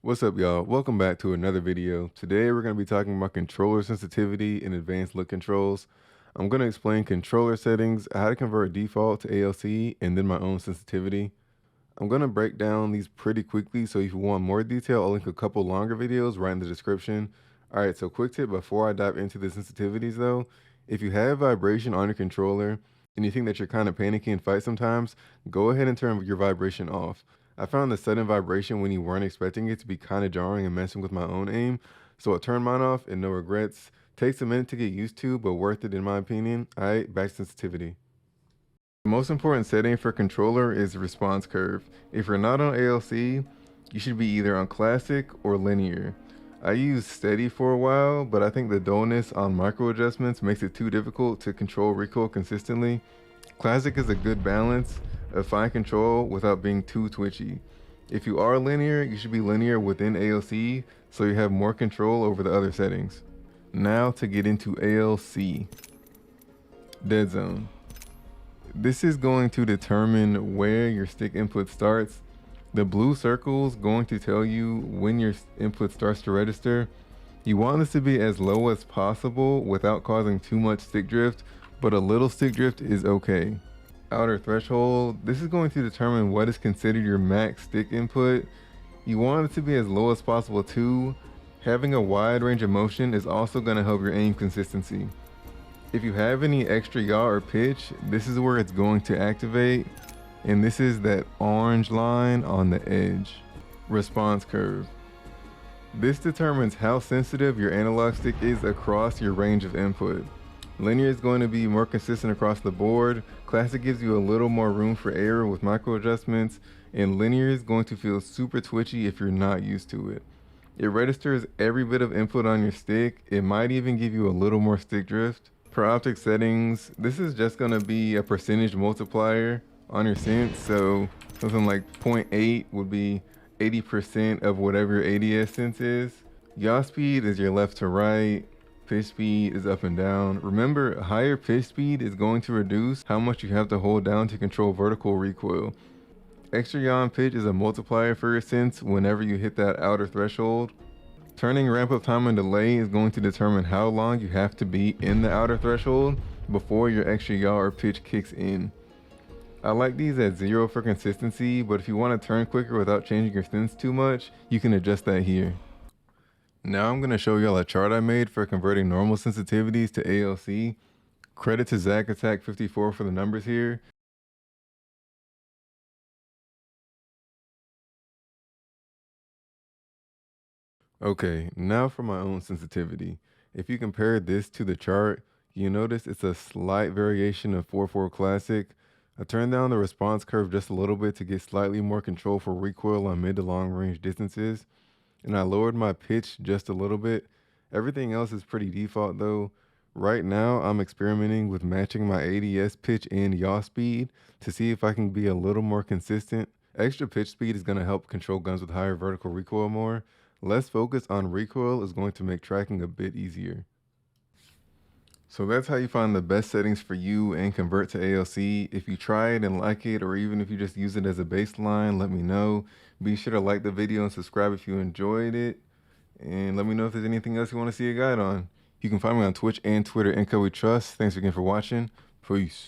What's up, y'all? Welcome back to another video. Today we're going to be talking about controller sensitivity and advanced look controls. I'm going to explain controller settings, how to convert default to ALC, and then my own sensitivity. I'm going to break down these pretty quickly, so if you want more detail, I'll link a couple longer videos right in the description. Alright, so quick tip before I dive into the sensitivities though, if you have vibration on your controller and you think that you're kind of panicky in fights sometimes, go ahead and turn your vibration off. I found the sudden vibration when you weren't expecting it to be kind of jarring and messing with my own aim, so I turned mine off and no regrets. Takes a minute to get used to, but worth it in my opinion. Alright, back to sensitivity. The most important setting for controller is response curve. If you're not on ALC, you should be either on classic or linear. I used steady for a while, but I think the dullness on micro adjustments makes it too difficult to control recoil consistently. Classic is a good balance of fine control without being too twitchy. If you are linear, you should be linear within ALC so you have more control over the other settings. Now to get into ALC. Dead zone. This is going to determine where your stick input starts. The blue circle is going to tell you when your input starts to register. You want this to be as low as possible without causing too much stick drift, but a little stick drift is okay. Outer threshold, this is going to determine what is considered your max stick input. You want it to be as low as possible too. Having a wide range of motion is also going to help your aim consistency. If you have any extra yaw or pitch, this is where it's going to activate, and this is that orange line on the edge. Response curve. This determines how sensitive your analog stick is across your range of input. Linear is going to be more consistent across the board. Classic gives you a little more room for error with micro adjustments, and linear is going to feel super twitchy if you're not used to it. It registers every bit of input on your stick. It might even give you a little more stick drift. For optic settings, this is just going to be a percentage multiplier on your sense. So something like 0.8 would be 80% of whatever your ADS sense is. Yaw speed is your left to right. Pitch speed is up and down. Remember, higher pitch speed is going to reduce how much you have to hold down to control vertical recoil. Extra yaw and pitch is a multiplier for your sense whenever you hit that outer threshold. Turning ramp up time and delay is going to determine how long you have to be in the outer threshold before your extra yaw or pitch kicks in. I like these at 0 for consistency, but if you want to turn quicker without changing your sense too much, you can adjust that here. Now I'm going to show y'all a chart I made for converting normal sensitivities to ALC. Credit to Zach Attack 54 for the numbers here. Okay, now for my own sensitivity. If you compare this to the chart, you notice it's a slight variation of 4.4 Classic. I turned down the response curve just a little bit to get slightly more control for recoil on mid to long range distances, and I lowered my pitch just a little bit. Everything else is pretty default though. Right now, I'm experimenting with matching my ADS pitch and yaw speed to see if I can be a little more consistent. Extra pitch speed is going to help control guns with higher vertical recoil more. Less focus on recoil is going to make tracking a bit easier. So that's how you find the best settings for you and convert to ALC. If you try it and like it, or even if you just use it as a baseline, let me know. Be sure to like the video and subscribe if you enjoyed it. And let me know if there's anything else you want to see a guide on. You can find me on Twitch and Twitter, NCoWeTrust. Thanks again for watching. Peace.